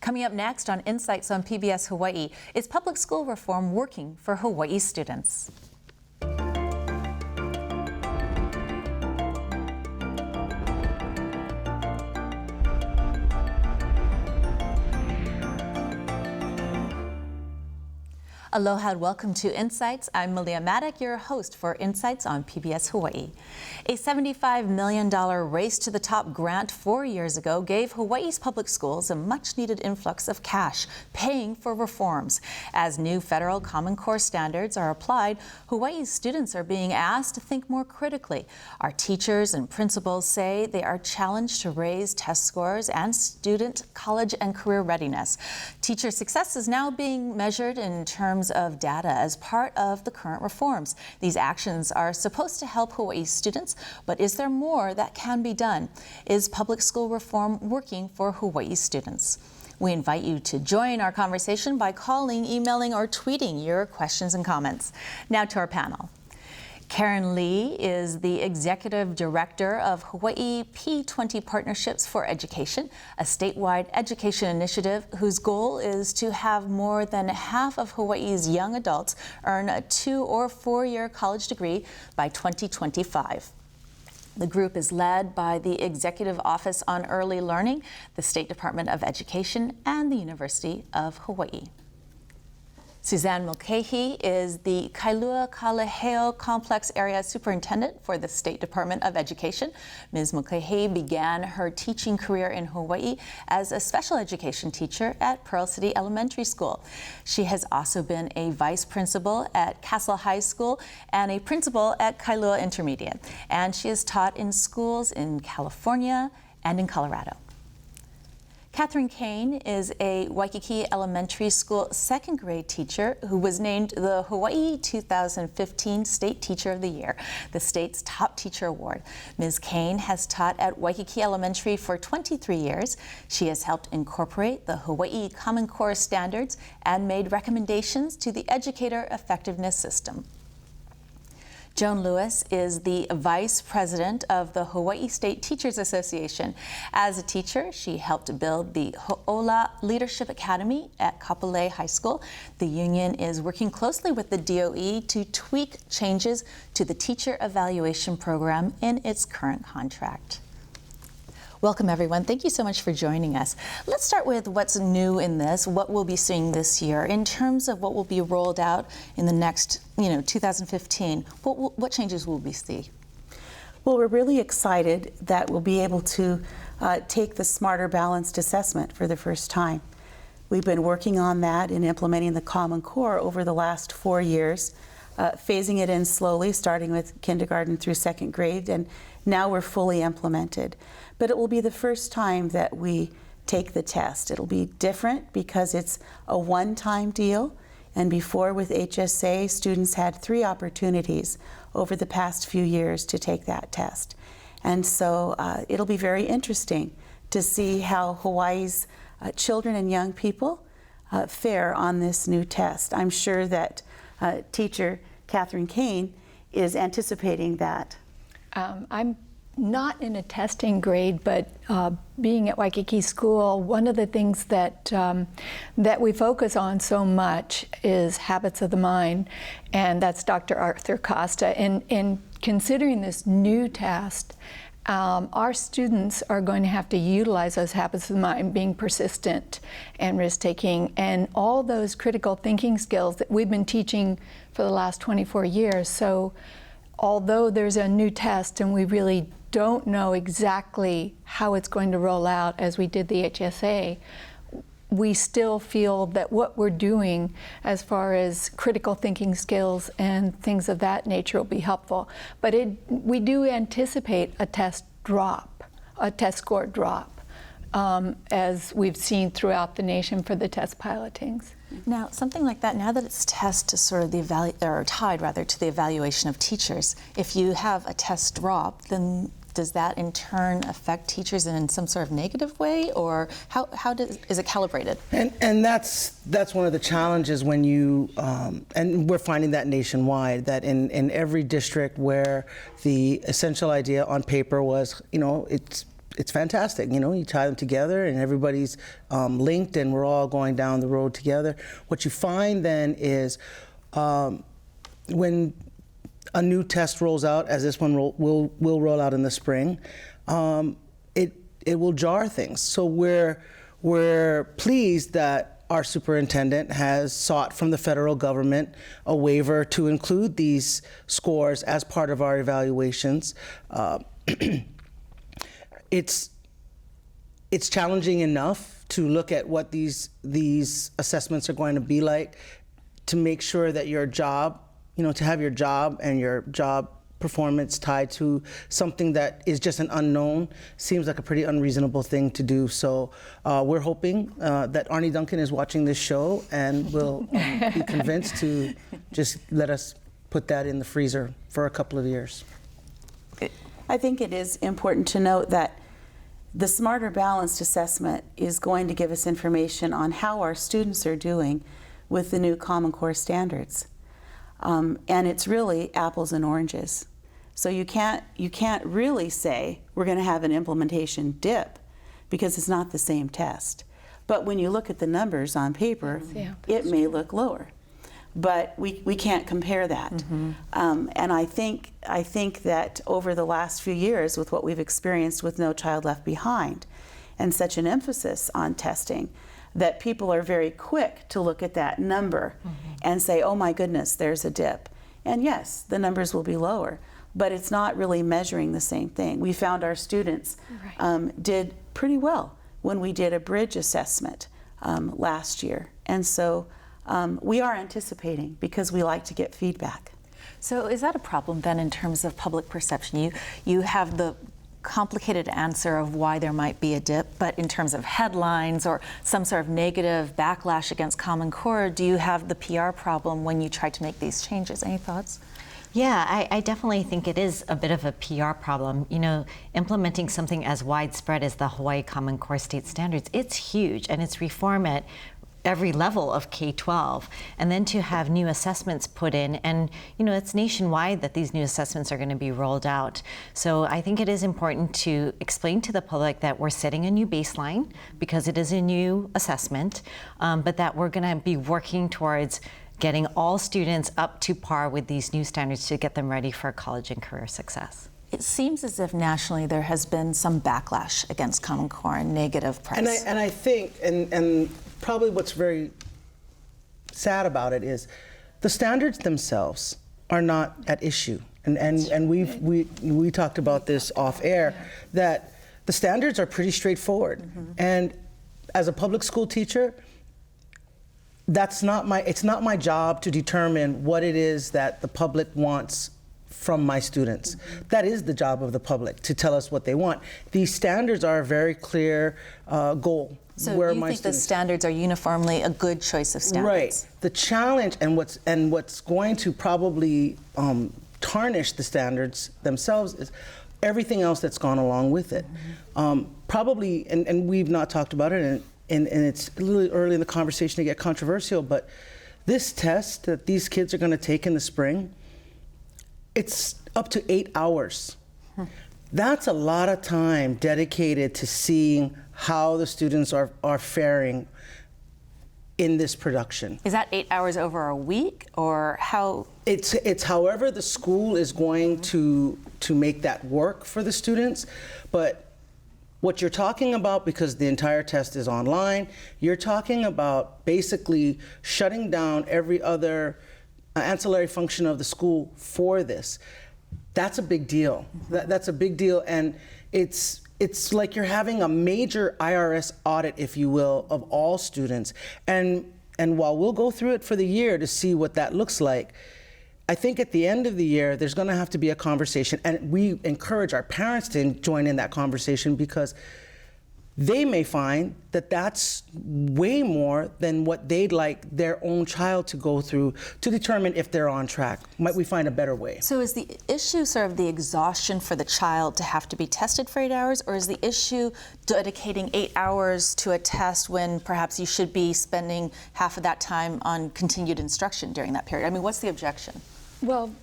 Coming up next on Insights on PBS Hawaii, is public school reform working for Hawaii students? Aloha and welcome to Insights. I'm Malia Maddock, your host for Insights on PBS Hawaii. A $75 million race to the top grant 4 years ago gave Hawaii's public schools a much-needed influx of cash, paying for reforms. As new federal Common Core standards are applied, Hawaii's students are being asked to think more critically. Our teachers and principals say they are challenged to raise test scores and student college and career readiness. Teacher success is now being measured in terms of data as part of the current reforms. These actions are supposed to help Hawaii students, but is there more that can be done? Is public school reform working for Hawaii students? We invite you to join our conversation by calling, emailing, or tweeting your questions and comments. Now to our panel. Karen Lee is the Executive Director of Hawaii P20 Partnerships for Education, a statewide education initiative whose goal is to have more than half of Hawaii's young adults earn a 2- or 4-year college degree by 2025. The group is led by the Executive Office on Early Learning, the State Department of Education, and the University of Hawaii. Suzanne Mulcahy is the Kailua Kaleheo Complex Area Superintendent for the State Department of Education. Ms. Mulcahy began her teaching career in Hawaii as a special education teacher at Pearl City Elementary School. She has also been a vice principal at Castle High School and a principal at Kailua Intermediate. And she has taught in schools in California and in Colorado. Catherine Kane is a Waikiki Elementary School second grade teacher who was named the Hawaii 2015 State Teacher of the Year, the state's top teacher award. Ms. Kane has taught at Waikiki Elementary for 23 years. She has helped incorporate the Hawaii Common Core standards and made recommendations to the educator effectiveness system. Joan Lewis is the Vice President of the Hawaii State Teachers Association. As a teacher, she helped build the Ho'ola Leadership Academy at Kapolei High School. The union is working closely with the DOE to tweak changes to the teacher evaluation program in its current contract. Welcome, everyone. Thank you so much for joining us. Let's start with what's new in this, what we'll be seeing this year. In terms of what will be rolled out in the next, 2015, what changes will we see? Well, we're really excited that we'll be able to take the Smarter Balanced Assessment for the first time. We've been working on that and implementing the Common Core over the last 4 years, phasing it in slowly, starting with kindergarten through second grade, and now we're fully implemented. But it will be the first time that we take the test. It'll be different because it's a one-time deal, and before with HSA, students had 3 opportunities over the past few years to take that test. And so it'll be very interesting to see how Hawaii's children and young people fare on this new test. I'm sure that teacher Catherine Kane is anticipating that. I'm not in a testing grade, but being at Waikiki School, one of the things that that we focus on so much is habits of the mind, and that's Dr. Arthur Costa. And considering this new test, our students are going to have to utilize those habits of the mind, being persistent and risk-taking, and all those critical thinking skills that we've been teaching for the last 24 years. So although there's a new test and we really don't know exactly how it's going to roll out as we did the HSA, we still feel that what we're doing as far as critical thinking skills and things of that nature will be helpful. But we do anticipate a test score drop, as we've seen throughout the nation for the test pilotings. Now, something like that, now that it's test to sort of tied rather to the evaluation of teachers, if you have a test drop, then does that in turn affect teachers in some sort of negative way, or is it calibrated? And that's one of the challenges when you, and we're finding that nationwide, that in every district where the essential idea on paper was, it's it's fantastic. You know, you tie them together and everybody's linked and we're all going down the road together. What you find then is when a new test rolls out, as this one will roll out in the spring, it will jar things. So we're pleased that our superintendent has sought from the federal government a waiver to include these scores as part of our evaluations. It's challenging enough to look at what these assessments are going to be like, to make sure that your job, you know, to have your job and your job performance tied to something that is just an unknown seems like a pretty unreasonable thing to do. So we're hoping that Arnie Duncan is watching this show and will be convinced to just let us put that in the freezer for a couple of years. I think it is important to note that the Smarter Balanced Assessment is going to give us information on how our students are doing with the new Common Core standards. And it's really apples and oranges. So you can't really say we're going to have an implementation dip because it's not the same test. But when you look at the numbers on paper, it may look lower. But we can't compare that. Mm-hmm. And I think that over the last few years, with what we've experienced with No Child Left Behind and such an emphasis on testing, that people are very quick to look at that number and say, oh my goodness, there's a dip. And yes, the numbers will be lower, but it's not really measuring the same thing. We found our students did pretty well when we did a bridge assessment last year. And so we are anticipating, because we like to get feedback. So is that a problem then in terms of public perception? You have the complicated answer of why there might be a dip, but in terms of headlines or some sort of negative backlash against Common Core, do you have the PR problem when you try to make these changes? Any thoughts? Yeah, I definitely think it is a bit of a PR problem. You know, implementing something as widespread as the Hawaii Common Core state standards, it's huge, and it's reform at every level of K-12, and then to have new assessments put in, and you know, it's nationwide that these new assessments are going to be rolled out. So I think it is important to explain to the public that we're setting a new baseline because it is a new assessment, but that we're going to be working towards getting all students up to par with these new standards to get them ready for college and career success. It seems as if nationally there has been some backlash against Common Core and negative press. And I think, and probably what's very sad about it is the standards themselves are not at issue. And we talked about this off air, that the standards are pretty straightforward. And as a public school teacher, it's not my job to determine what it is that the public wants from my students. That is the job of the public, to tell us what they want. These standards are a very clear goal. So you think the standards are uniformly a good choice of standards? Right. The challenge and what's going to probably tarnish the standards themselves is everything else that's gone along with it. Probably, and we've not talked about it, and it's a little early in the conversation to get controversial, but this test that these kids are going to take in the spring, it's up to 8 hours. That's a lot of time dedicated to seeing how the students are faring in this production. Is that 8 hours over a week, or how? It's however the school is going to make that work for the students, but what you're talking about, because the entire test is online, you're talking about basically shutting down every other ancillary function of the school for this. That's a big deal. That's a big deal, and it's like you're having a major IRS audit, if you will, of all students. And while we'll go through it for the year to see what that looks like, I think at the end of the year, there's going to have to be a conversation, and we encourage our parents to join in that conversation, because they may find that that's way more than what they'd like their own child to go through to determine if they're on track. Might we find a better way? So is the issue sort of the exhaustion for the child to have to be tested for 8 hours, or is the issue dedicating 8 hours to a test when perhaps you should be spending half of that time on continued instruction during that period? I mean, what's the objection? Well,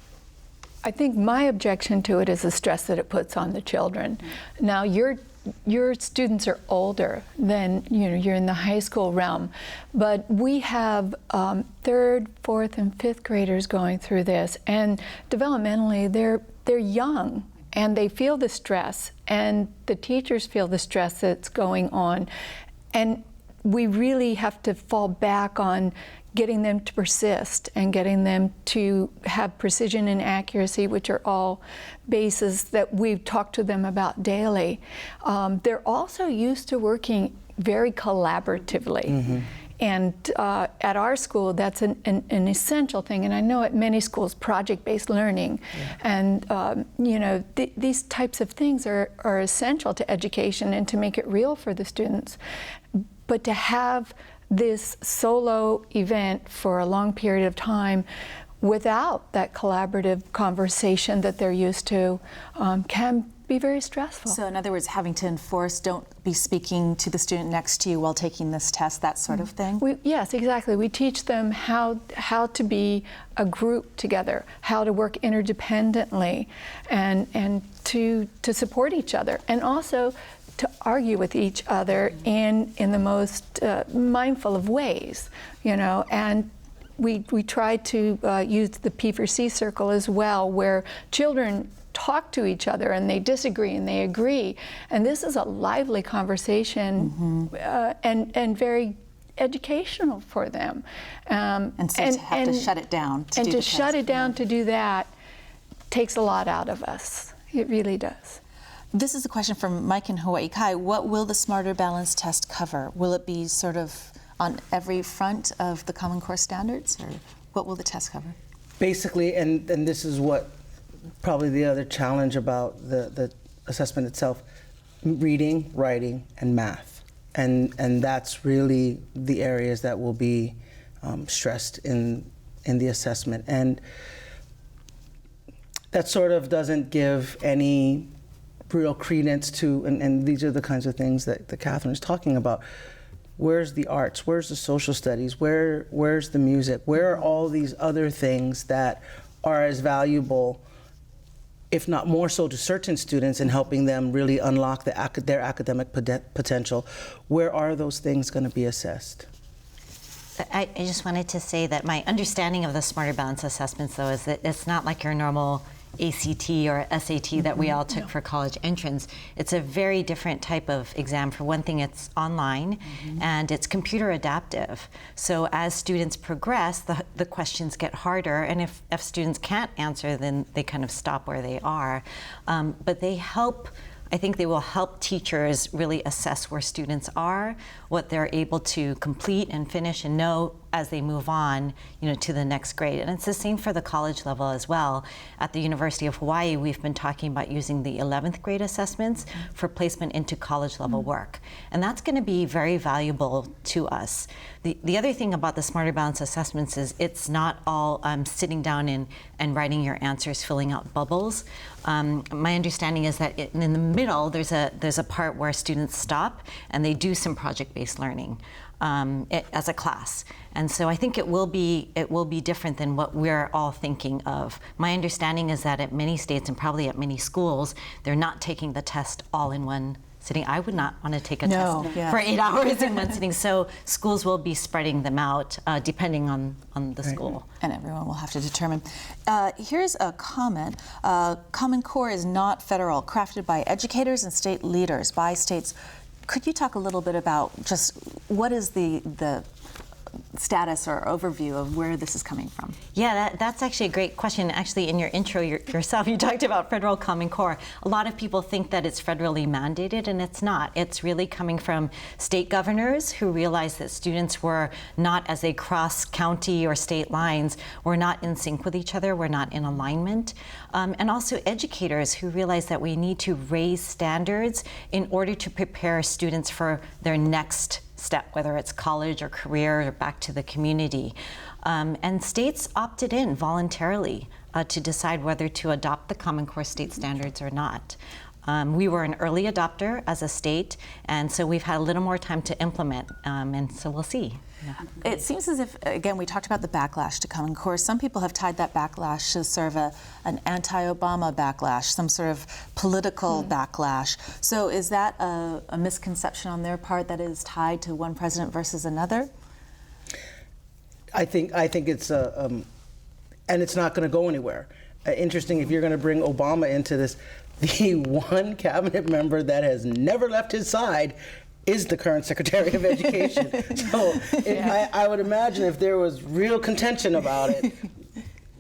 I think my objection to it is the stress that it puts on the children. Now, you're your students are older than, you're in the high school realm, but we have third, fourth, and fifth graders going through this, and developmentally they're young and they feel the stress, and the teachers feel the stress that's going on, and we really have to fall back on getting them to persist and getting them to have precision and accuracy, which are all bases that we've talked to them about daily. They're also used to working very collaboratively. Mm-hmm. And at our school, that's an essential thing. And I know at many schools, project-based learning. Yeah. And these types of things are essential to education and to make it real for the students. But to have this solo event for a long period of time without that collaborative conversation that they're used to can be very stressful. So in other words, having to enforce, don't be speaking to the student next to you while taking this test, that sort of thing? Yes, exactly. We teach them how to be a group together, how to work interdependently, and to support each other, and also to argue with each other in the most mindful of ways, and we try to use the P for C circle as well, where children talk to each other and they disagree and they agree, and this is a lively conversation. Mm-hmm. And very educational for them. And so to have to shut it down to and do to the shut test. it down to do that takes a lot out of us. It really does. This is a question from Mike in Hawaii. Kai, what will the Smarter Balance test cover? Will it be sort of on every front of the Common Core standards, or what will the test cover? Basically, and this is what probably the other challenge about the assessment itself, reading, writing, and math. And that's really the areas that will be stressed in the assessment. And that sort of doesn't give any real credence to, and these are the kinds of things that Catherine is talking about. Where's the arts? Where's the social studies? Where's the music? Where are all these other things that are as valuable, if not more so, to certain students in helping them really unlock their academic potential? Where are those things going to be assessed? I just wanted to say that my understanding of the Smarter Balance assessments, though, is that it's not like your normal ACT or SAT that we all took for college entrance. It's a very different type of exam. For one thing, it's online and it's computer adaptive. So as students progress, the questions get harder, and if students can't answer, then they kind of stop where they are. But they help, I think they will help teachers really assess where students are, what they're able to complete and finish and know as they move on, to the next grade. And it's the same for the college level as well. At the University of Hawaii, we've been talking about using the 11th grade assessments for placement into college level work. And that's going to be very valuable to us. The other thing about the Smarter Balance assessments is it's not all sitting down and writing your answers, filling out bubbles. My understanding is that in the middle, there's a part where students stop and they do some project-based learning. As a class, and so I think it will be different than what we're all thinking of. My understanding is that at many states and probably at many schools, they're not taking the test all in one sitting. I would not want to take a test for 8 hours in one sitting. So schools will be spreading them out depending on the school. And everyone will have to determine. Here's a comment. Common Core is not federal, crafted by educators and state leaders by states. Could you talk a little bit about just what is the status or overview of where this is coming from? Yeah, that's actually a great question. Actually, in your intro yourself, you talked about federal Common Core. A lot of people think that it's federally mandated, and it's not. It's really coming from state governors who realized that students were not, as they cross county or state lines, were not in sync with each other, were not in alignment. And also educators who realized that we need to raise standards in order to prepare students for their next step, whether it's college or career or back to the community. And states opted in voluntarily to decide whether to adopt the Common Core state standards or not. We were an early adopter as a state, and so we've had a little more time to implement, and so we'll see. It seems as if, again, we talked about the backlash to Common Core. Some people have tied that backlash to sort of an anti-Obama backlash, some sort of political backlash. So is that a misconception on their part that is tied to one president versus another? I think it's and it's not going to go anywhere. Interesting, if you're going to bring Obama into this, the one cabinet member that has never left his side is the current Secretary of Education. So I would imagine if there was real contention about it,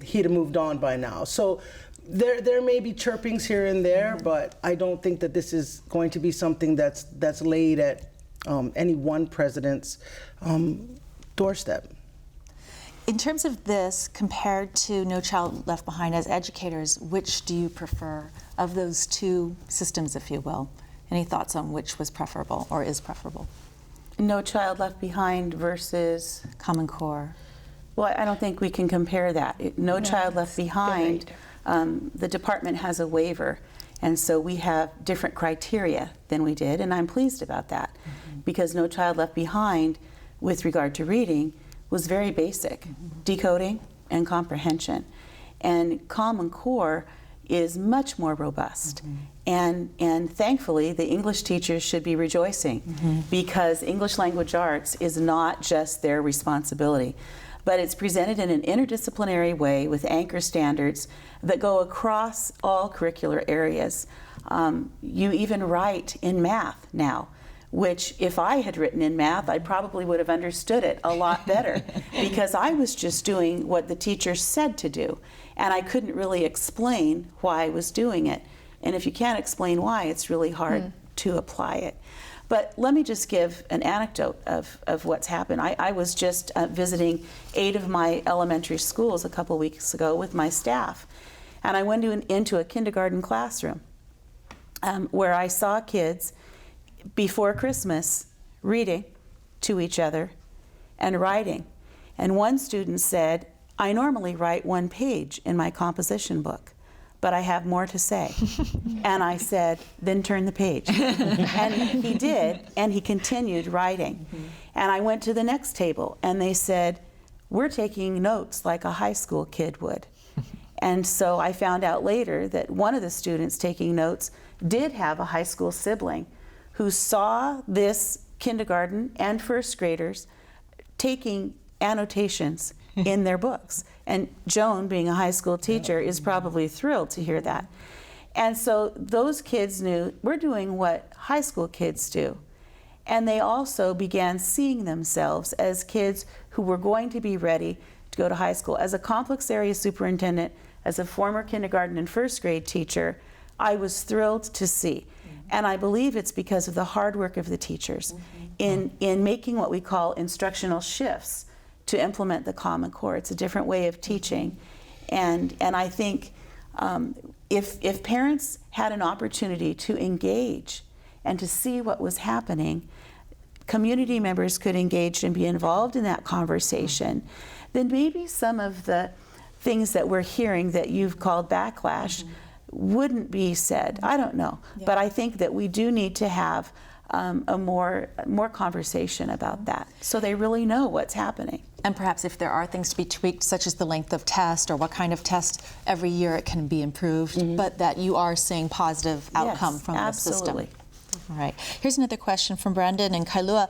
he'd have moved on by now. So there may be chirpings here and there, but I don't think that this is going to be something that's laid at any one president's doorstep. In terms of this, compared to No Child Left Behind, as educators, which do you prefer of those two systems, if you will? Any thoughts on which was preferable or is preferable? No Child Left Behind versus Common Core. Well, I don't think we can compare that. No Child Left Behind, the department has a waiver, and so we have different criteria than we did, and I'm pleased about that, because No Child Left Behind, with regard to reading, was very basic, decoding and comprehension. And Common Core is much more robust. And thankfully, the English teachers should be rejoicing, because English language arts is not just their responsibility, but it's presented in an interdisciplinary way with anchor standards that go across all curricular areas. You even write in math now, which if I had written in math, I probably would have understood it a lot better, because I was just doing what the teacher said to do, and I couldn't really explain why I was doing it. And if you can't explain why, it's really hard to apply it. But let me just give an anecdote of what's happened. I was just visiting 8 of my elementary schools a couple weeks ago with my staff, and I went into a kindergarten classroom where I saw kids before Christmas reading to each other and writing. And one student said, "I normally write 1 page in my composition book, but I have more to say." And I said, "Then turn the page." And he did, and he continued writing. And I went to the next table, and they said, "We're taking notes like a high school kid would." And so I found out later that one of the students taking notes did have a high school sibling who saw this kindergarten and first graders taking annotations in their books. And Joan, being a high school teacher, is probably thrilled to hear that. And so those kids knew we're doing what high school kids do. And they also began seeing themselves as kids who were going to be ready to go to high school. As a complex area superintendent, as a former kindergarten and first grade teacher, I was thrilled to see. And I believe it's because of the hard work of the teachers in making what we call instructional shifts to implement the Common Core. It's a different way of teaching. And I think if parents had an opportunity to engage and to see what was happening, community members could engage and be involved in that conversation, then maybe some of the things that we're hearing that you've called backlash wouldn't be said. I don't know. But I think that we do need to have a more conversation about that, so they really know what's happening. And perhaps if there are things to be tweaked, such as the length of test or what kind of test, every year it can be improved, but that you are seeing positive outcome from the system. Absolutely. All right. Here's another question from Brandon and Kailua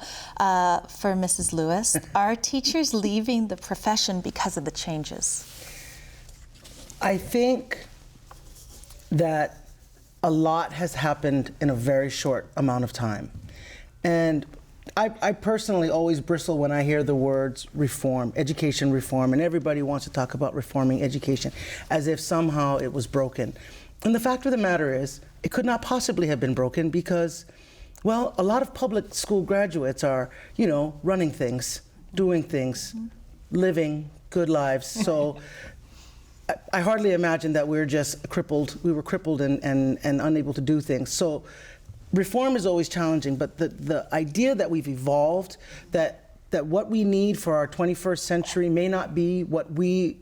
for Mrs. Lewis. Are teachers leaving the profession because of the changes? I think that a lot has happened in a very short amount of time. And I personally always bristle when I hear the words reform, education reform, and everybody wants to talk about reforming education as if somehow it was broken. And the fact of the matter is, it could not possibly have been broken because, well, a lot of public school graduates are, running things, doing things, living good lives. So I hardly imagine that we're just crippled. We were crippled and unable to do things. So reform is always challenging, but the idea that we've evolved, that what we need for our 21st century may not be what we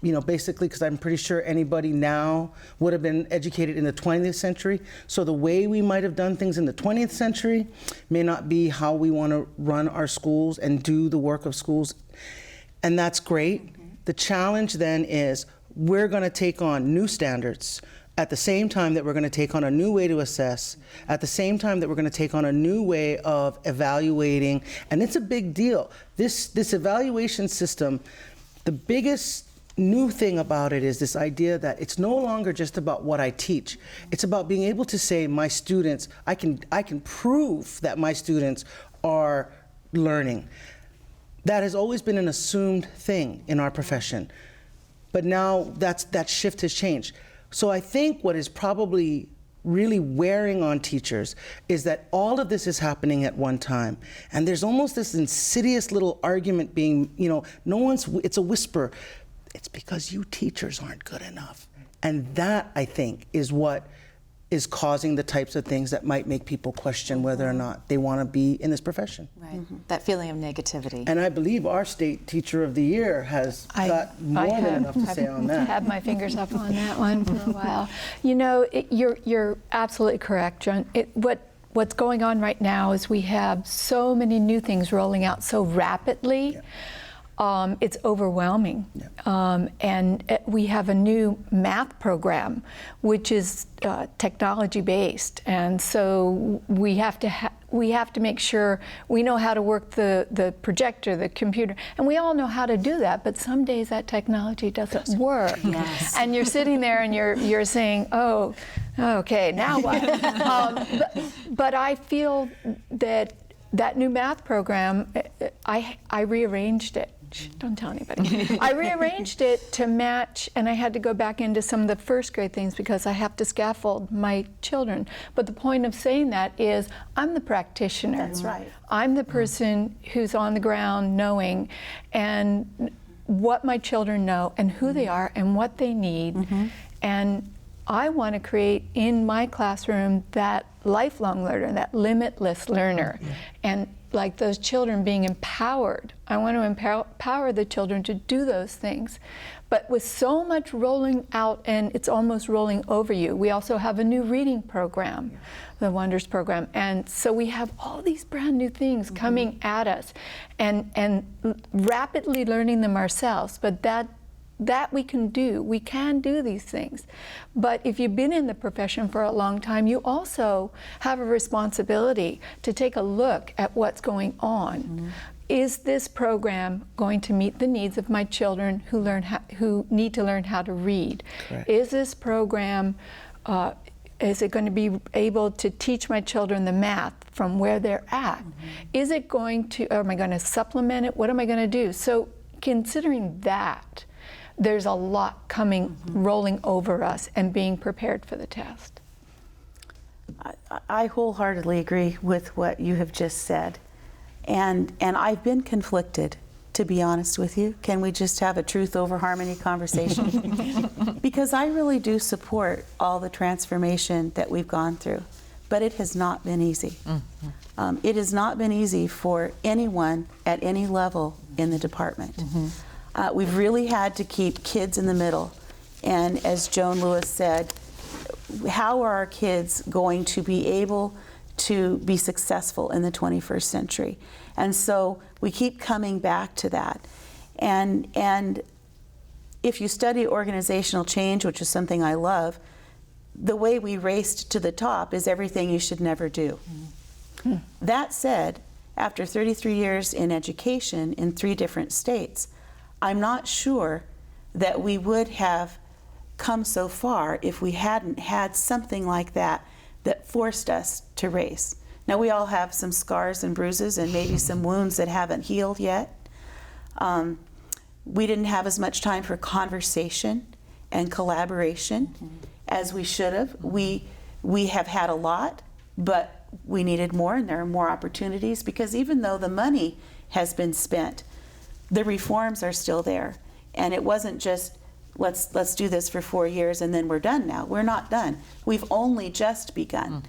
basically because I'm pretty sure anybody now would have been educated in the 20th century. So the way we might have done things in the 20th century may not be how we want to run our schools and do the work of schools. And that's great. The challenge then is we're going to take on new standards at the same time that we're going to take on a new way to assess, at the same time that we're going to take on a new way of evaluating. And it's a big deal. This evaluation system, the biggest new thing about it is this idea that it's no longer just about what I teach. It's about being able to say my students, I can prove that my students are learning. That has always been an assumed thing in our profession. But now that shift has changed. So I think what is probably really wearing on teachers is that all of this is happening at one time. And there's almost this insidious little argument being, it's a whisper. It's because you teachers aren't good enough. And that, I think, is what is causing the types of things that might make people question whether or not they want to be in this profession. Right. That feeling of negativity. And I believe our state teacher of the year has got more than enough to say on that. I've had my fingers up on that one for a while. You're absolutely correct, John. What's going on right now is we have so many new things rolling out so rapidly. Yeah. It's overwhelming. Yeah. And we have a new math program, which is technology-based. And so we have to make sure we know how to work the projector, the computer, and we all know how to do that, but some days that technology doesn't work. Yes. And you're sitting there and you're saying, oh, okay, now what? But I feel that new math program, I rearranged it. Shh, don't tell anybody. I rearranged it to match, and I had to go back into some of the first grade things because I have to scaffold my children. But the point of saying that is I'm the practitioner. That's right. I'm the person who's on the ground knowing and what my children know and who they are and what they need. And I want to create in my classroom that lifelong learner, that limitless learner. And like those children being empowered. I want to empower the children to do those things. But with so much rolling out and it's almost rolling over you, we also have a new reading program, the Wonders program. And so we have all these brand new things coming at us and rapidly learning them ourselves. But that we can do. We can do these things. But if you've been in the profession for a long time, you also have a responsibility to take a look at what's going on. Is this program going to meet the needs of my children who need to learn how to read? Correct. Is this program, is it going to be able to teach my children the math from where they're at? Is it going to, am I going to supplement it? What am I going to do? So considering that, there's a lot coming, rolling over us and being prepared for the test. I wholeheartedly agree with what you have just said. And I've been conflicted, to be honest with you. Can we just have a truth over harmony conversation? Because I really do support all the transformation that we've gone through, but it has not been easy. It has not been easy for anyone at any level in the department. We've really had to keep kids in the middle. And as Joan Lewis said, how are our kids going to be able to be successful in the 21st century? And so we keep coming back to that. And if you study organizational change, which is something I love, the way we raced to the top is everything you should never do. That said, after 33 years in education in 3 different states, I'm not sure that we would have come so far if we hadn't had something like that that forced us to race. Now, we all have some scars and bruises and maybe some wounds that haven't healed yet. We didn't have as much time for conversation and collaboration as we should have. We have had a lot, but we needed more, and there are more opportunities, because even though the money has been spent, the reforms are still there. And it wasn't just, let's do this for 4 years and then we're done now. We're not done. We've only just begun.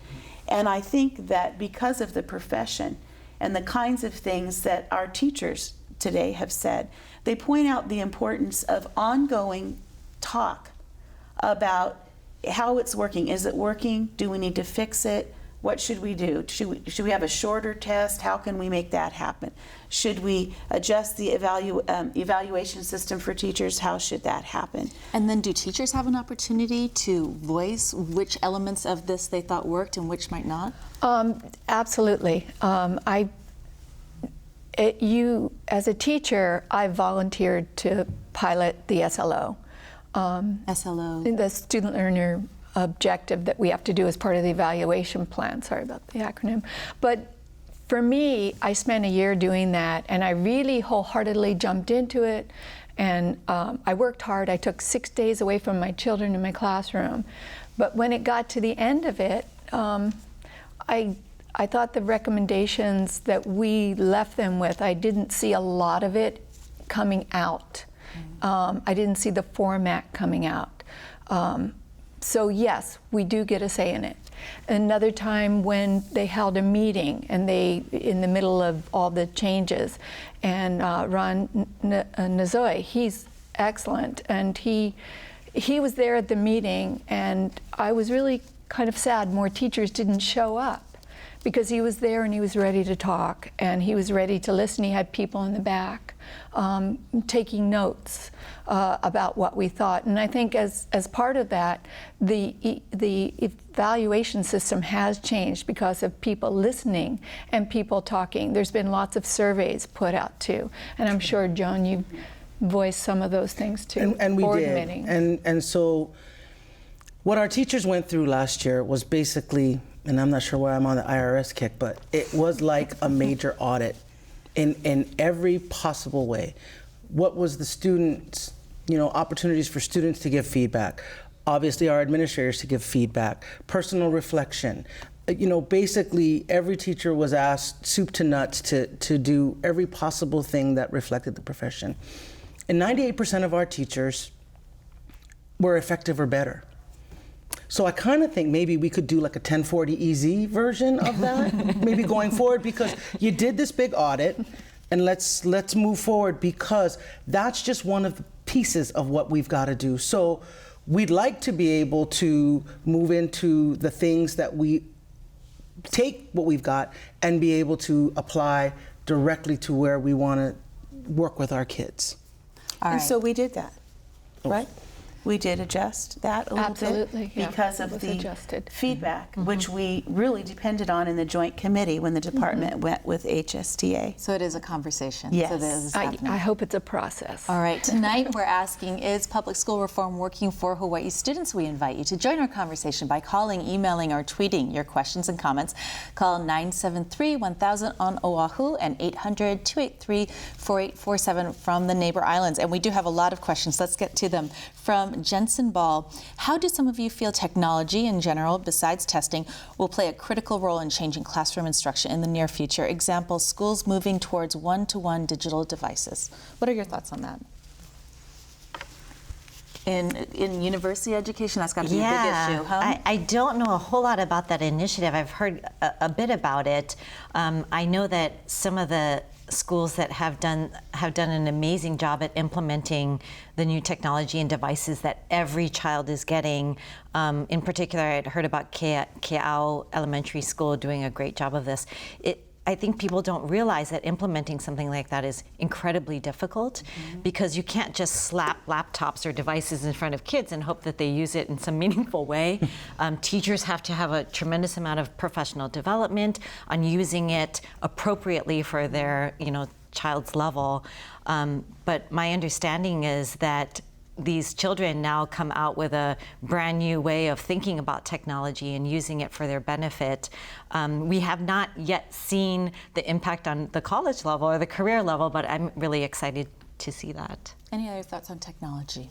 And I think that because of the profession and the kinds of things that our teachers today have said. They point out the importance of ongoing talk about how it's working. Is it working? Do we need to fix it? What should we do? Should we have a shorter test? How can we make that happen? Should we adjust the evaluation system for teachers? How should that happen? And then do teachers have an opportunity to voice which elements of this they thought worked and which might not? Absolutely. As a teacher, I volunteered to pilot the SLO. SLO? The student learner objective that we have to do as part of the evaluation plan. Sorry about the acronym. But for me, I spent a year doing that, and I really wholeheartedly jumped into it. And I worked hard. I took 6 days away from my children in my classroom. But when it got to the end of it, I thought the recommendations that we left them with, I didn't see a lot of it coming out. I didn't see the format coming out. So yes, we do get a say in it. Another time when they held a meeting and they, in the middle of all the changes, and Ron Nazoy, he's excellent, and he was there at the meeting, and I was really kind of sad more teachers didn't show up, because he was there and he was ready to talk and he was ready to listen. He had people in the back taking notes about what we thought. And I think as part of that, the evaluation system has changed because of people listening and people talking. There's been lots of surveys put out too. And I'm sure, Joan, you've voiced some of those things too. And we board did. Meetings. And so what our teachers went through last year was basically, and I'm not sure why I'm on the IRS kick, but it was like a major audit in every possible way. What was the students, opportunities for students to give feedback, obviously our administrators to give feedback, personal reflection. Basically every teacher was asked soup to nuts to do every possible thing that reflected the profession. And 98% of our teachers were effective or better. So I kind of think maybe we could do like a 1040 EZ version of that, maybe going forward, because you did this big audit, and let's move forward, because that's just one of the pieces of what we've got to do. So we'd like to be able to move into the things that we take what we've got and be able to apply directly to where we want to work with our kids. All right. And so we did that, right? We did adjust that a little Absolutely, bit yeah, because it of was the adjusted. feedback, which we really depended on in the joint committee when the department went with HSTA. So it is a conversation. Yes. So this is I happening. hope it's a process. All right, tonight we're asking, is public school reform working for Hawaii students? We invite you to join our conversation by calling, emailing, or tweeting your questions and comments. Call 973-1000 on Oahu and 800-283-4847 from the neighbor islands. And we do have a lot of questions. Let's get to them. From Jensen Ball, how do some of you feel technology in general, besides testing, will play a critical role in changing classroom instruction in the near future? Example, schools moving towards one-to-one digital devices. What are your thoughts on that? In university education, that's got to be a big issue, huh? I don't know a whole lot about that initiative. I've heard a bit about it. I know that some of the schools that have done an amazing job at implementing the new technology and devices that every child is getting. In particular, I'd heard about Ke'au Elementary School doing a great job of this. I think people don't realize that implementing something like that is incredibly difficult, because you can't just slap laptops or devices in front of kids and hope that they use it in some meaningful way. Teachers have to have a tremendous amount of professional development on using it appropriately for their child's level. But my understanding is that these children now come out with a brand new way of thinking about technology and using it for their benefit. We have not yet seen the impact on the college level or the career level, but I'm really excited to see that. Any other thoughts on technology?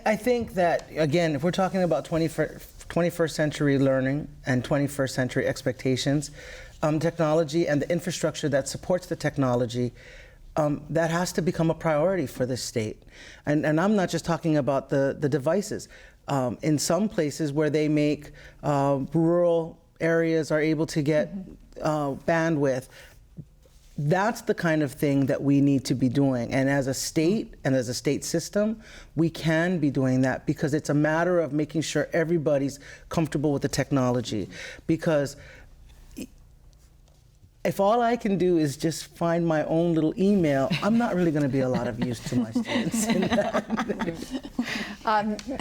I think that, again, if we're talking about 21st century learning and 21st century expectations, technology and the infrastructure that supports the technology, that has to become a priority for the state. And I'm not just talking about the devices. In some places where they make rural areas are able to get bandwidth, that's the kind of thing that we need to be doing. And as a state and as a state system, we can be doing that because it's a matter of making sure everybody's comfortable with the technology. Because if all I can do is just find my own little email, I'm not really going to be a lot of use to my students in that.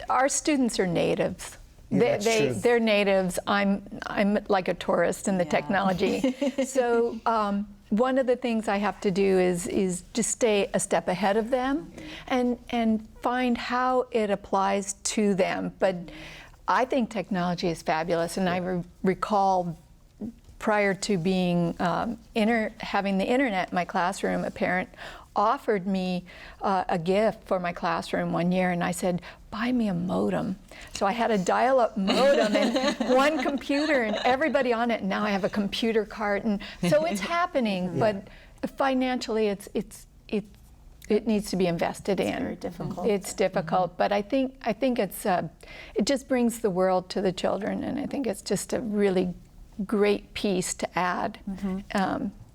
Our students are natives. Yeah, They're natives. I'm like a tourist in the technology. So one of the things I have to do is just stay a step ahead of them and find how it applies to them. But I think technology is fabulous, and I recall prior to being having the internet in my classroom, a parent offered me a gift for my classroom one year, and I said, buy me a modem. So I had a dial-up modem and one computer and everybody on it, and now I have a computer cart, and so it's happening, but financially it needs to be invested in. It's very difficult. It's difficult, but I think it's it just brings the world to the children, and I think it's just a really great piece to add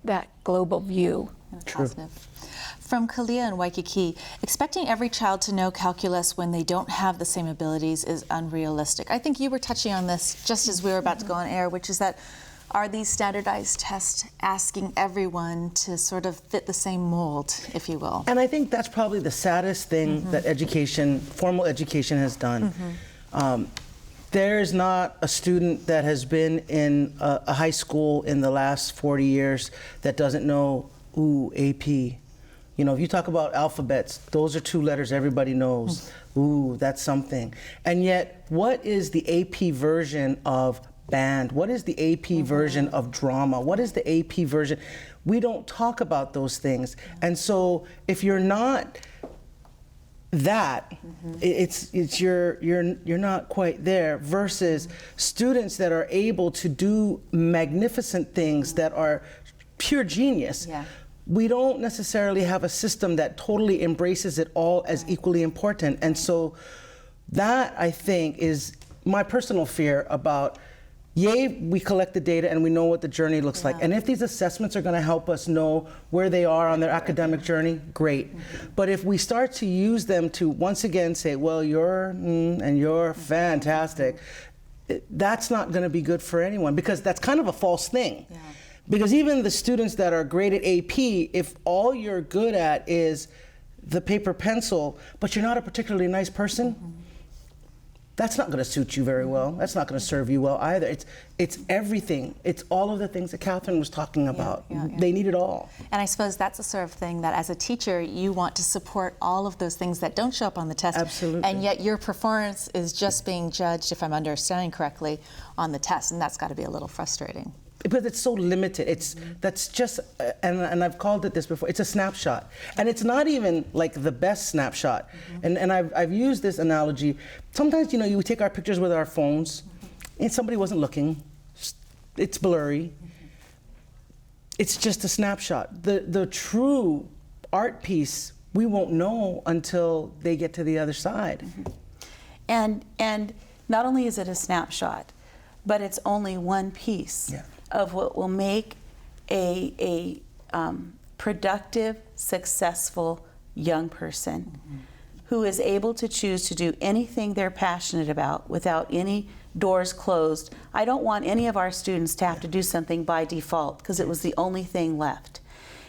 that global view. Positive. From Kalia in Waikiki, expecting every child to know calculus when they don't have the same abilities is unrealistic. I think you were touching on this just as we were about to go on air, which is that are these standardized tests asking everyone to sort of fit the same mold, if you will? And I think that's probably the saddest thing that formal education has done. There's not a student that has been in a high school in the last 40 years that doesn't know, ooh, AP. You know, if you talk about alphabets, those are 2 letters everybody knows. Ooh, that's something. And yet, what is the AP version of band? What is the AP version of drama? What is the AP version? We don't talk about those things. And so if you're not that, you're not quite there, versus students that are able to do magnificent things that are pure genius. Yeah. We don't necessarily have a system that totally embraces it all as equally important. And so that, I think, is my personal fear about, yay, we collect the data and we know what the journey looks like. And if these assessments are going to help us know where they are on their academic journey, great. But if we start to use them to once again say, well, you're and you're fantastic, that's not going to be good for anyone, because that's kind of a false thing. Yeah. Because even the students that are great at AP, if all you're good at is the paper pencil, but you're not a particularly nice person, that's not going to suit you very well. That's not going to serve you well either. It's everything. It's all of the things that Catherine was talking about. They need it all. And I suppose that's the sort of thing that as a teacher, you want to support all of those things that don't show up on the test. Absolutely. And yet your performance is just being judged, if I'm understanding correctly, on the test. And that's got to be a little frustrating. Because it's so limited. That's just, and I've called it this before, it's a snapshot. And it's not even like the best snapshot. And I've used this analogy. Sometimes, you know, you take our pictures with our phones and somebody wasn't looking. It's blurry. It's just a snapshot. The true art piece, we won't know until they get to the other side. And not only is it a snapshot, but it's only one piece of what will make a productive, successful young person who is able to choose to do anything they're passionate about without any doors closed. I don't want any of our students to have to do something by default because it was the only thing left.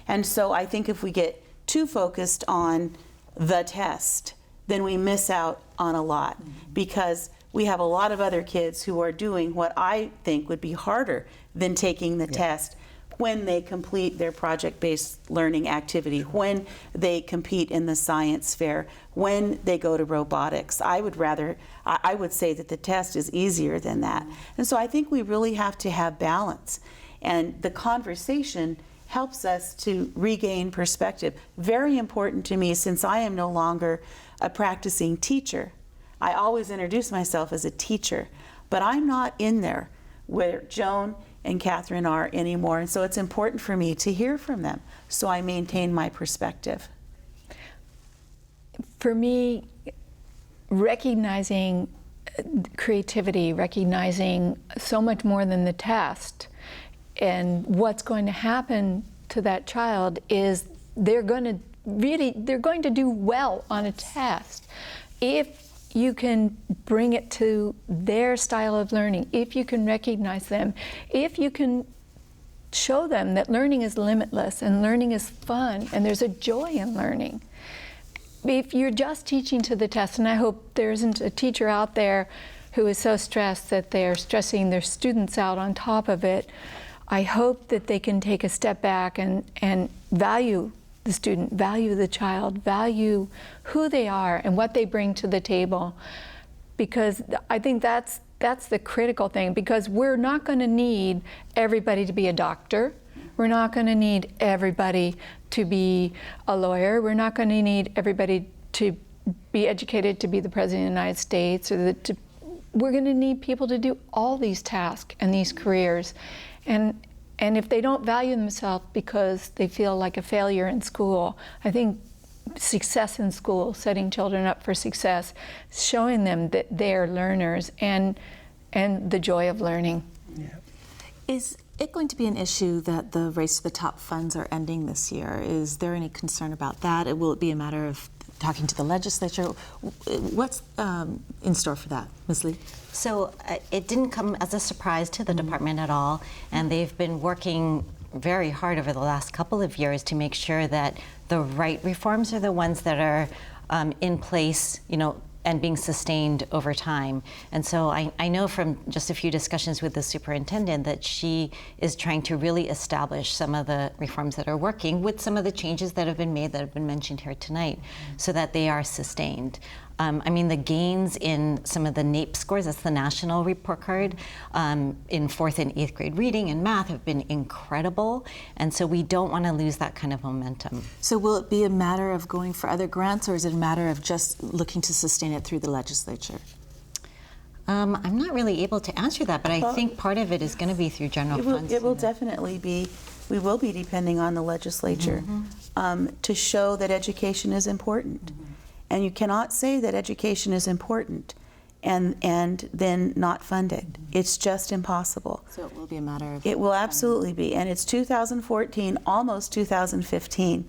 And so I think if we get too focused on the test, then we miss out on a lot, because we have a lot of other kids who are doing what I think would be harder than taking the test when they complete their project-based learning activity, when they compete in the science fair, when they go to robotics. I would say that the test is easier than that. And so I think we really have to have balance. And the conversation helps us to regain perspective. Very important to me, since I am no longer a practicing teacher. I always introduce myself as a teacher, but I'm not in there where Joan and Catherine are anymore, and so it's important for me to hear from them, so I maintain my perspective. For me, recognizing creativity, recognizing so much more than the test, and what's going to happen to that child is they're going to do well on a test if you can bring it to their style of learning, if you can recognize them, if you can show them that learning is limitless and learning is fun and there's a joy in learning. If you're just teaching to the test, and I hope there isn't a teacher out there who is so stressed that they're stressing their students out on top of it, I hope that they can take a step back and value the student, value the child, value who they are and what they bring to the table. Because I think that's the critical thing, because we're not going to need everybody to be a doctor. We're not going to need everybody to be a lawyer. We're not going to need everybody to be educated to be the President of the United States. We're going to need people to do all these tasks and these careers. And if they don't value themselves because they feel like a failure in school, I think success in school, setting children up for success, showing them that they're learners and the joy of learning. Yeah. Is it going to be an issue that the Race to the Top funds are ending this year? Is there any concern about that? Will it be a matter of talking to the legislature? What's in store for that, Ms. Lee? So it didn't come as a surprise to the department at all, and they've been working very hard over the last couple of years to make sure that the right reforms are the ones that are in place, and being sustained over time. And so I know from just a few discussions with the superintendent that she is trying to really establish some of the reforms that are working with some of the changes that have been made that have been mentioned here tonight, so that they are sustained. The gains in some of the NAEP scores, that's the national report card, in 4th and 8th grade reading and math have been incredible. And so we don't want to lose that kind of momentum. So will it be a matter of going for other grants, or is it a matter of just looking to sustain it through the legislature? I'm not really able to answer that, but I think part of it is going to be through general funds. It will definitely be. We will be depending on the legislature to show that education is important. And you cannot say that education is important and then not fund it. It's just impossible. So it will be a matter of... It will absolutely be. And it's 2014, almost 2015.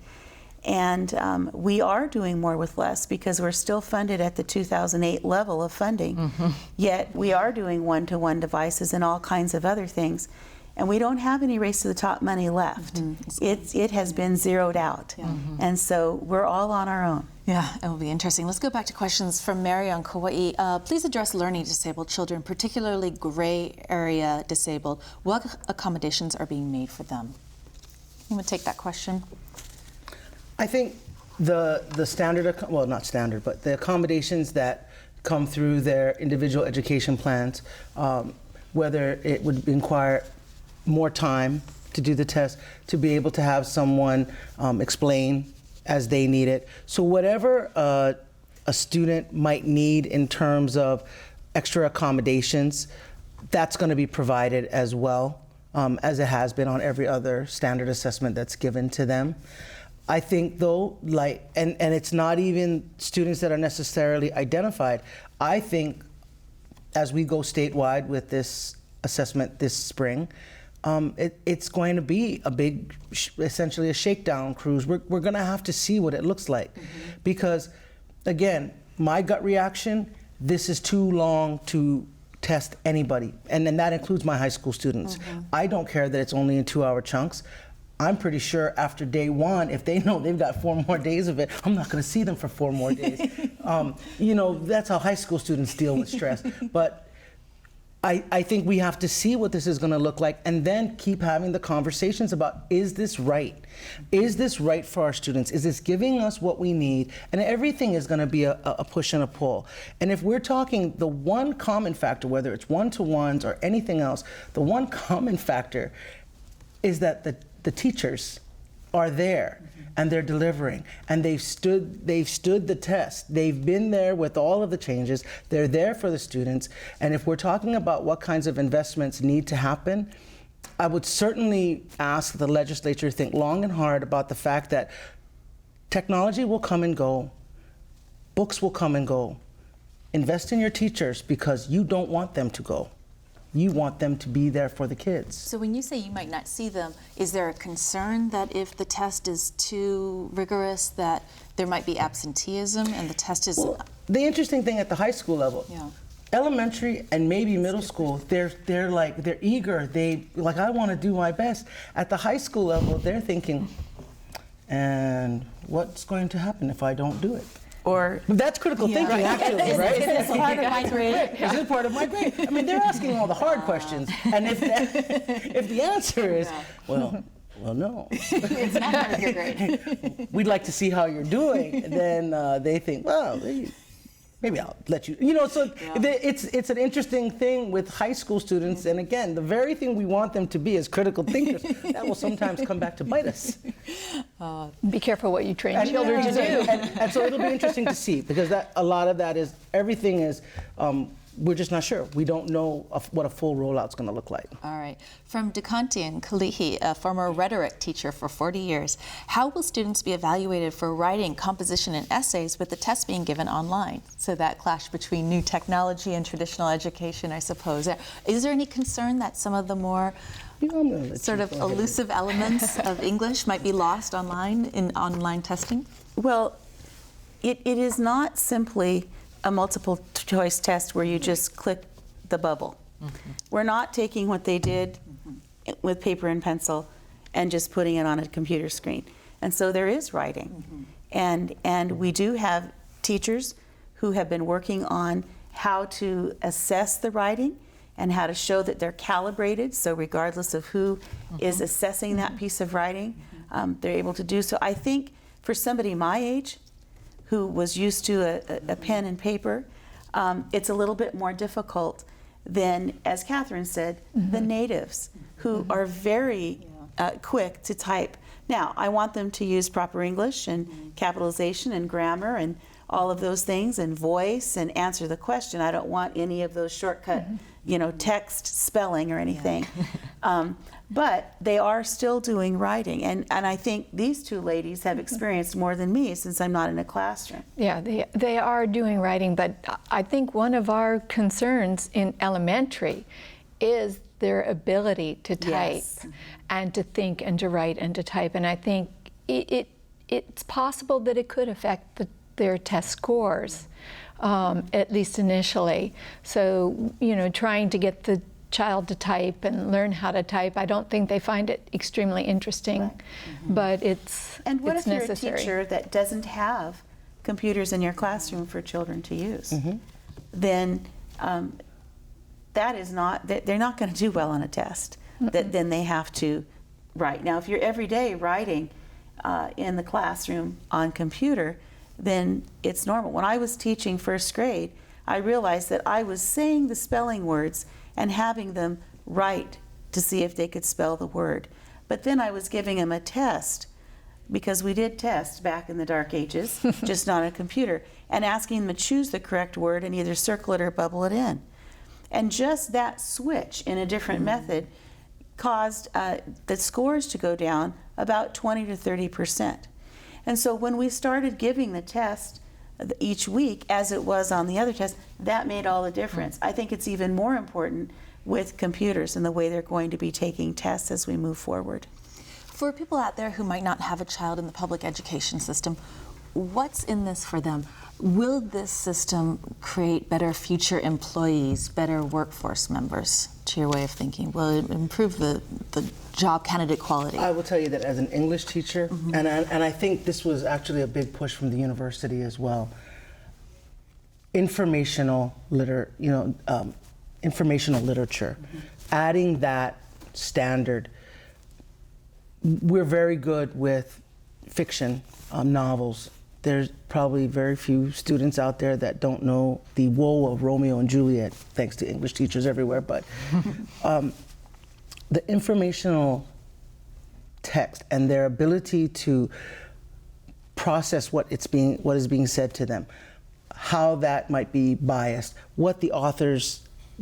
And we are doing more with less because we're still funded at the 2008 level of funding. Yet we are doing one-to-one devices and all kinds of other things. And we don't have any Race to the Top money left. It has been zeroed out. And so we're all on our own. Yeah, it will be interesting. Let's go back to questions from Mary on Kauai. Please address learning disabled children, particularly gray area disabled. What accommodations are being made for them? You want to take that question? I think the standard, well, not standard, but the accommodations that come through their individual education plans, whether it would require more time to do the test, to be able to have someone explain as they need it. So whatever a student might need in terms of extra accommodations, that's going to be provided as well, as it has been on every other standard assessment that's given to them. I think though, and it's not even students that are necessarily identified. I think as we go statewide with this assessment this spring, it's going to be a big, essentially a shakedown cruise. We're going to have to see what it looks like. Because, again, my gut reaction, this is too long to test anybody. And then that includes my high school students. I don't care that it's only in 2-hour chunks. I'm pretty sure after day one, if they know they've got 4 more days of it, I'm not going to see them for 4 more days. That's how high school students deal with stress. But I think we have to see what this is going to look like and then keep having the conversations about, is this right? Is this right for our students? Is this giving us what we need? And everything is going to be a push and a pull. And if we're talking the one common factor, whether it's one-to-ones or anything else, the one common factor is that the teachers are there and they're delivering, and they've stood the test. They've been there with all of the changes. They're there for the students. And if we're talking about what kinds of investments need to happen, I would certainly ask the legislature to think long and hard about the fact that technology will come and go, books will come and go. Invest in your teachers because you don't want them to go. You want them to be there for the kids. So when you say you might not see them, is there a concern that if the test is too rigorous that there might be absenteeism and the test is... Well, the interesting thing at the high school level, Yeah. elementary and maybe middle school, they're eager. I want to do my best. At the high school level, they're thinking, and what's going to happen if I don't do it? Or That's critical thinking, actually, right? is this part of my grade? Is this part of my grade? I mean, they're asking all the hard questions, and if the answer is, well, no, It's not part of your grade. we'd like to see how you're doing, then they think, well, maybe I'll let you. So it's an interesting thing with high school students, and again, the very thing we want them to be as critical thinkers, that will sometimes come back to bite us. Be careful what you train children to do. And so it'll be interesting to see, because a lot of that is, everything is, we're just not sure. We don't know what a full rollout's going to look like. All right. From DeConti and Kalihi, a former rhetoric teacher for 40 years, how will students be evaluated for writing, composition, and essays with the test being given online? So that clash between new technology and traditional education, I suppose. Is there any concern that some of the more sort of elusive elements of English might be lost online in online testing? Well, it is not simply a multiple choice test where you just click the bubble. Mm-hmm. We're not taking what they did with paper and pencil and just putting it on a computer screen. And so there is writing. Mm-hmm. And we do have teachers who have been working on how to assess the writing and how to show that they're calibrated, so regardless of who is assessing that piece of writing, they're able to do so. I think for somebody my age, who was used to a pen and paper, it's a little bit more difficult than, as Catherine said, the natives, who are very quick to type. Now, I want them to use proper English and capitalization and grammar and all of those things, and voice, and answer the question. I don't want any of those shortcut, text spelling or anything. But they are still doing writing, and I think these two ladies have experienced more than me, since I'm not in a classroom. Yeah, they are doing writing, but I think one of our concerns in elementary is their ability to type and to think and to write and to type. And I think it's possible that it could affect their test scores, at least initially. So, trying to get the child to type and learn how to type, I don't think they find it extremely interesting, but it's And what if necessary. you're a teacher that doesn't have computers in your classroom for children to use? Then that is not, they're not going to do well on a test. Then they have to write. Now, if you're every day writing in the classroom on computer, then it's normal. When I was teaching first grade, I realized that I was saying the spelling words and having them write to see if they could spell the word. But then I was giving them a test, because we did test back in the dark ages, just not on a computer, and asking them to choose the correct word and either circle it or bubble it in. And just that switch in a different method caused the scores to go down about 20 to 30%. And so when we started giving the test each week, as it was on the other test, that made all the difference. I think it's even more important with computers and the way they're going to be taking tests as we move forward. For people out there who might not have a child in the public education system, what's in this for them? Will this system create better future employees, better workforce members, to your way of thinking? Will it improve the job candidate quality? I will tell you that as an English teacher, and I think this was actually a big push from the university as well, informational literature, adding that standard. We're very good with fiction, novels. There's probably very few students out there that don't know the woe of Romeo and Juliet, thanks to English teachers everywhere, but the informational text and their ability to process what is being said to them, how that might be biased, what the author's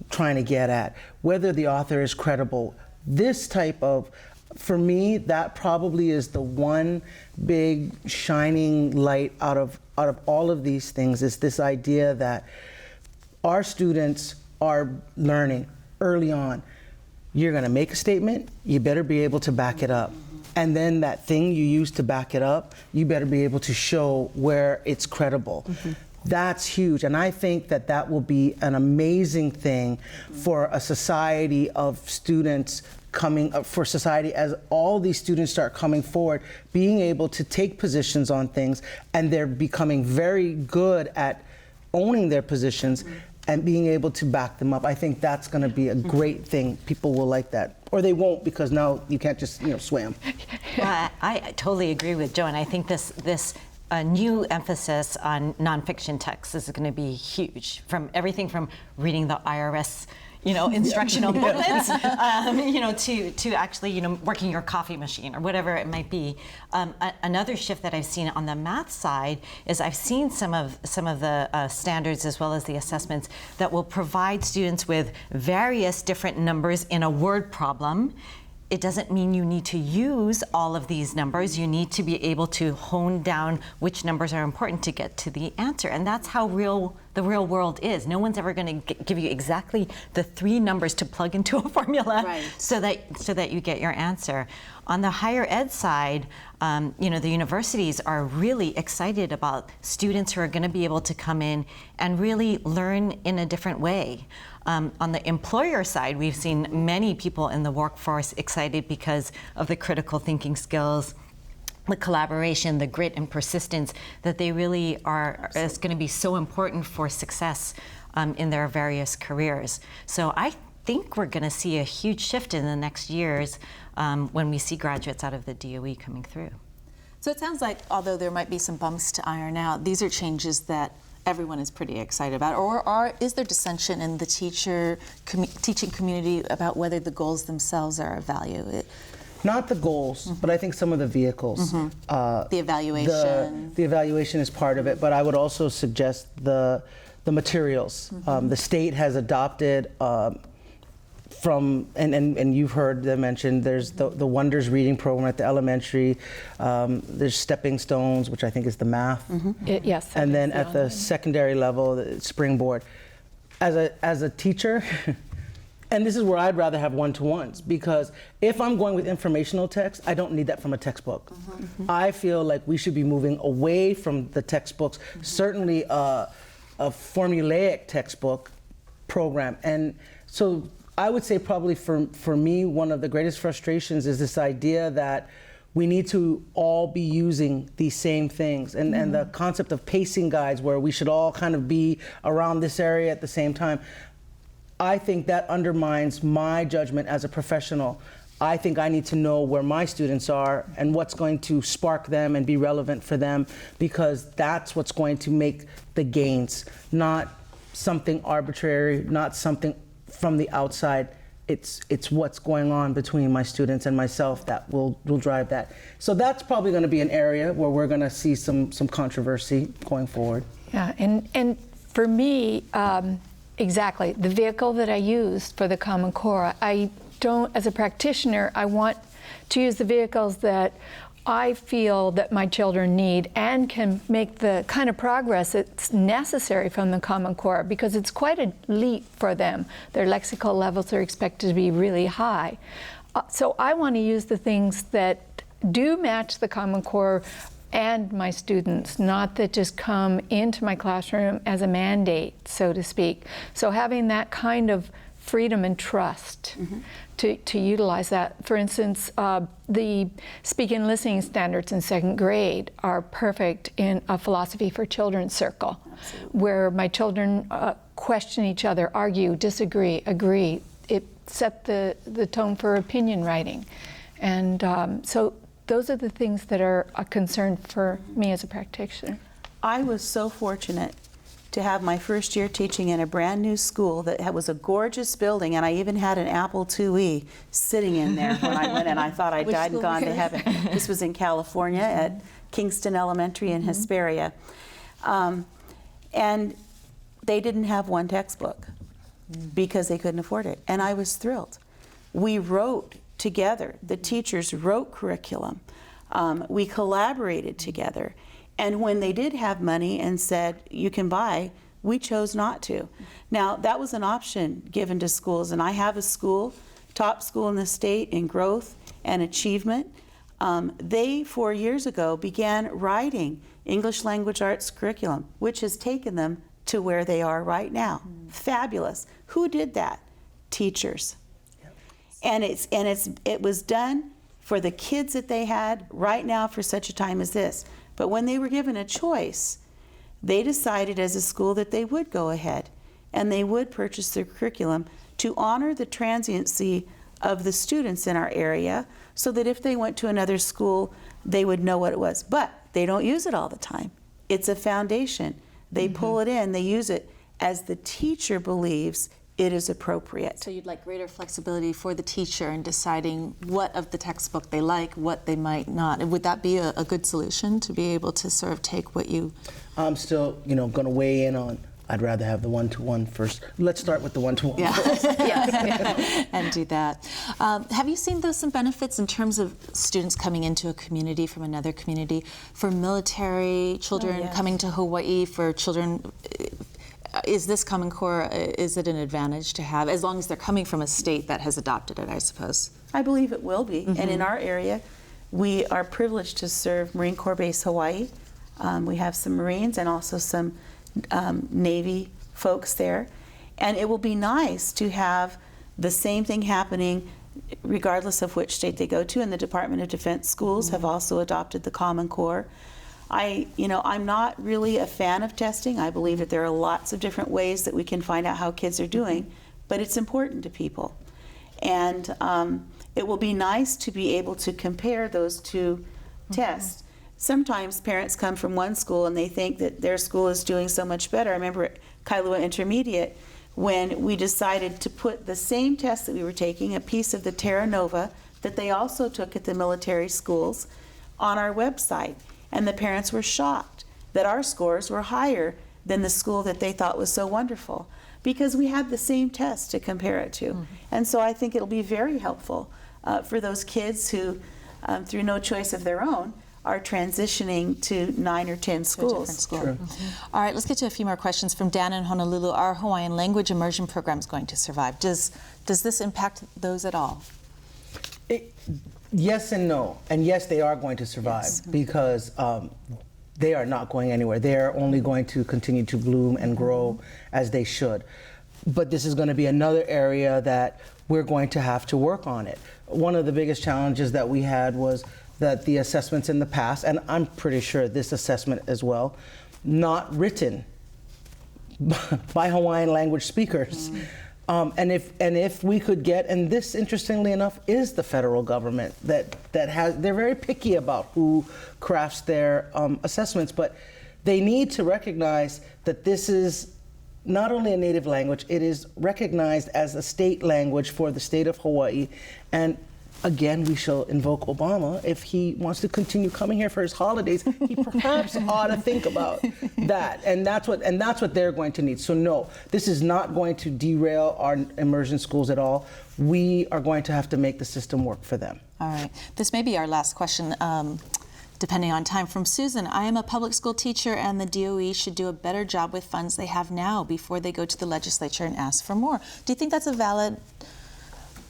trying to get at, whether the author is credible, this type of, for me, that probably is the one big shining light out of all of these things, is this idea that our students are learning early on, you're going to make a statement, you better be able to back it up. And then that thing you use to back it up, you better be able to show where it's credible. That's huge, and I think that that will be an amazing thing for a society of students coming up, for society as all these students start coming forward, being able to take positions on things, and they're becoming very good at owning their positions and being able to back them up. I think that's going to be a great thing. People will like that. Or they won't, because now you can't just, swam. Well, I totally agree with Joe, and I think this new emphasis on nonfiction texts is going to be huge. From everything from reading the IRS, instructional booklets, to actually, working your coffee machine or whatever it might be. Another shift that I've seen on the math side is I've seen some of the standards as well as the assessments that will provide students with various different numbers in a word problem. It doesn't mean you need to use all of these numbers. You need to be able to hone down which numbers are important to get to the answer. And that's how the real world is. No one's ever going to give you exactly the 3 numbers to plug into a formula so that you get your answer. On the higher ed side, the universities are really excited about students who are going to be able to come in and really learn in a different way. On the employer side, we've seen many people in the workforce excited because of the critical thinking skills, the collaboration, the grit and persistence that they really is going to be so important for success in their various careers. So I think we're going to see a huge shift in the next years when we see graduates out of the DOE coming through. So it sounds like, although there might be some bumps to iron out, these are changes that everyone is pretty excited about, or is there dissension in the teaching community about whether the goals themselves are of value? Not the goals, but I think some of the vehicles. The evaluation. The evaluation is part of it, but I would also suggest the materials. The state has adopted and you've heard them mentioned, there's the Wonders reading program at the elementary, there's Stepping Stones, which I think is the math. Yes. And then at the secondary level, the Springboard. As a teacher, and this is where I'd rather have one-to-ones, because if I'm going with informational text, I don't need that from a textbook. I feel like we should be moving away from the textbooks, certainly a formulaic textbook program. And so I would say probably for me, one of the greatest frustrations is this idea that we need to all be using these same things. And the concept of pacing guides, where we should all kind of be around this area at the same time, I think that undermines my judgment as a professional. I think I need to know where my students are and what's going to spark them and be relevant for them, because that's what's going to make the gains, not something arbitrary, not something from the outside. It's what's going on between my students and myself that will drive that. So that's probably going to be an area where we're going to see some controversy going forward. Yeah, and for me, exactly, the vehicle that I used for the Common Core, I don't, as a practitioner, I want to use the vehicles that I feel that my children need and can make the kind of progress that's necessary from the Common Core, because it's quite a leap for them. Their lexical levels are expected to be really high. So I want to use the things that do match the Common Core and my students, not that just come into my classroom as a mandate, so to speak. So having that kind of freedom and trust to utilize that. For instance, the speaking and listening standards in 2nd grade are perfect in a philosophy for children circle, where my children question each other, argue, disagree, agree. It set the tone for opinion writing. And so those are the things that are a concern for me as a practitioner. I was so fortunate to have my first year teaching in a brand new school that was a gorgeous building, and I even had an Apple IIe sitting in there when I went in. I thought I'd died and gone to heaven. This was in California at Kingston Elementary in Hesperia. And they didn't have one textbook because they couldn't afford it, and I was thrilled. We wrote together. The teachers wrote curriculum. We collaborated together. And when they did have money and said, you can buy, We chose not to. Now, that was an option given to schools, and I have a school, top school in the state in growth and achievement. They, 4 years ago, began writing English language arts curriculum, which has taken them to where they are right now. Fabulous. Who did that? Teachers. And it was done for the kids that they had right now for such a time as this. But when they were given a choice, they decided as a school that they would go ahead and they would purchase their curriculum to honor the transiency of the students in our area, so that if they went to another school, they would know what it was. But they don't use it all the time. It's a foundation. They pull it in, they use it as the teacher believes it is appropriate. So you'd like greater flexibility for the teacher in deciding what of the textbook they like, what they might not. Would that be a good solution, to be able to sort of take what you... I'm still, going to weigh in on, I'd rather have the one-to-one first. Let's start with the one-to-one first. And do that. Have you seen some benefits in terms of students coming into a community from another community, for military children coming to Hawaii, for children? Is this Common Core, is it an advantage to have, as long as they're coming from a state that has adopted it, I suppose? I believe it will be. And in our area, we are privileged to serve Marine Corps Base Hawaii. We have some Marines and also some Navy folks there. And it will be nice to have the same thing happening regardless of which state they go to. And the Department of Defense schools have also adopted the Common Core. I'm not really a fan of testing. I believe that there are lots of different ways that we can find out how kids are doing, but it's important to people. And it will be nice to be able to compare those two tests. Sometimes parents come from one school and they think that their school is doing so much better. I remember at Kailua Intermediate, when we decided to put the same test that we were taking, a piece of the Terra Nova that they also took at the military schools, on our website. And the parents were shocked that our scores were higher than the school that they thought was so wonderful, because we had the same test to compare it to. And so I think it'll be very helpful for those kids who, through no choice of their own, are transitioning to 9 or 10 schools. All right, let's get to a few more questions from Dan in Honolulu. Our Hawaiian language immersion program is going to survive. Does this impact those at all? Yes and no. And yes, they are going to survive, because they are not going anywhere. They are only going to continue to bloom and grow as they should. But this is going to be another area that we're going to have to work on it. One of the biggest challenges that we had was that the assessments in the past, and I'm pretty sure this assessment as well, not written by Hawaiian language speakers. And if we could get, and this, interestingly enough, is the federal government that has, they're very picky about who crafts their assessments, but they need to recognize that this is not only a native language, it is recognized as a state language for the state of Hawaii. And again, we shall invoke Obama. If he wants to continue coming here for his holidays, he perhaps ought to think about that. And that's what they're going to need. So no, this is not going to derail our immersion schools at all. We are going to have to make the system work for them. All right. This may be our last question, depending on time. From Susan: I am a public school teacher, and the DOE should do a better job with funds they have now before they go to the legislature and ask for more. Do you think that's a valid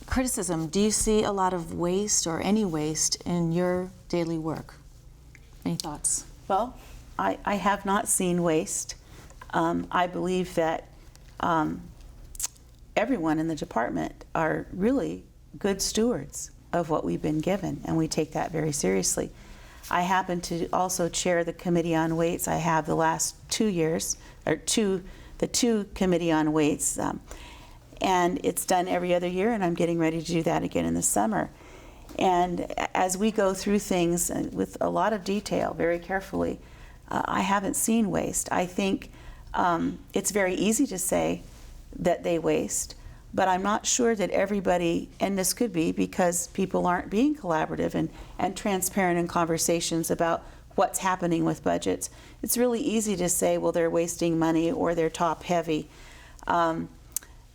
criticism? Do you see a lot of waste or any waste in your daily work? Any thoughts? Well, I have not seen waste. I believe that everyone in the department are really good stewards of what we've been given, and we take that very seriously. I happen to also chair the Committee on Weights. I have the last 2 years, or the two Committee on Weights, and it's done every other year, and I'm getting ready to do that again in the summer. And as we go through things with a lot of detail, very carefully, I haven't seen waste. I think it's very easy to say that they waste, but I'm not sure that everybody, and this could be because people aren't being collaborative and transparent in conversations about what's happening with budgets. It's really easy to say, well, they're wasting money or they're top heavy.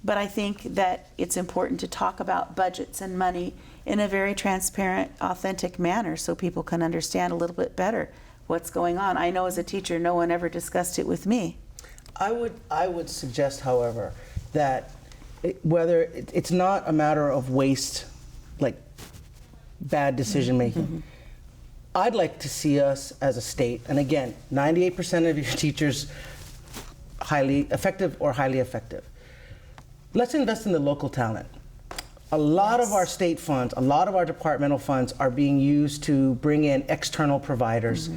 But I think that it's important to talk about budgets and money in a very transparent, authentic manner so people can understand a little bit better what's going on. I know as a teacher, no one ever discussed it with me. I would suggest, however, that it's not a matter of waste, like bad decision making. I'd like to see us as a state, and again, 98% of your teachers highly effective or highly effective. Let's invest in the local talent. A lot of our state funds, a lot of our departmental funds are being used to bring in external providers.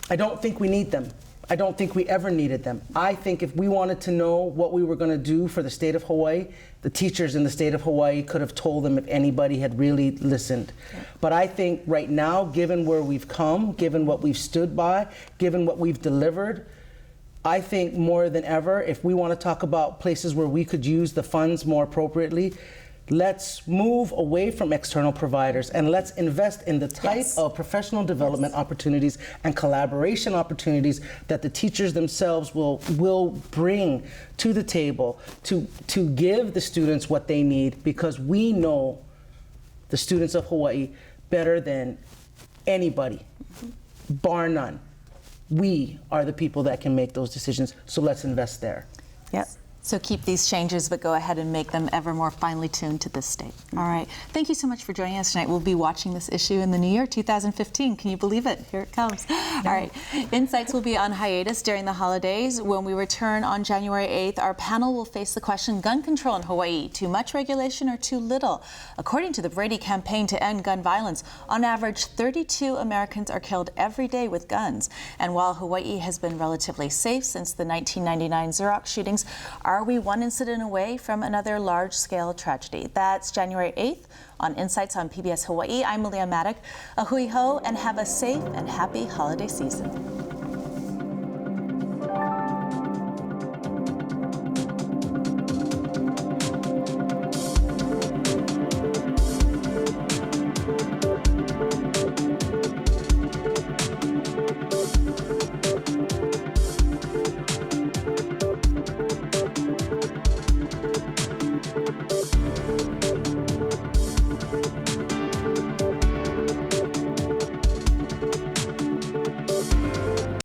I don't think we need them. I don't think we ever needed them. I think if we wanted to know what we were going to do for the state of Hawaii, the teachers in the state of Hawaii could have told them if anybody had really listened. But I think right now, given where we've come, given what we've stood by, given what we've delivered, I think more than ever, if we want to talk about places where we could use the funds more appropriately, let's move away from external providers and let's invest in the type of professional development opportunities and collaboration opportunities that the teachers themselves will bring to the table to give the students what they need, because we know the students of Hawaii better than anybody, bar none. We are the people that can make those decisions, so let's invest there. Yep. So keep these changes, but go ahead and make them ever more finely tuned to this state. All right. Thank you so much for joining us tonight. We'll be watching this issue in the new year, 2015. Can you believe it? Here it comes. All right. Insights will be on hiatus during the holidays. When we return on January 8th, our panel will face the question, gun control in Hawaii, too much regulation or too little? According to the Brady Campaign to End Gun Violence, on average, 32 Americans are killed every day with guns. And while Hawaii has been relatively safe since the 1999 Xerox shootings, are we one incident away from another large-scale tragedy? That's January 8th on Insights on PBS Hawaii. I'm Malia Maddock. A hui hou and have a safe and happy holiday season.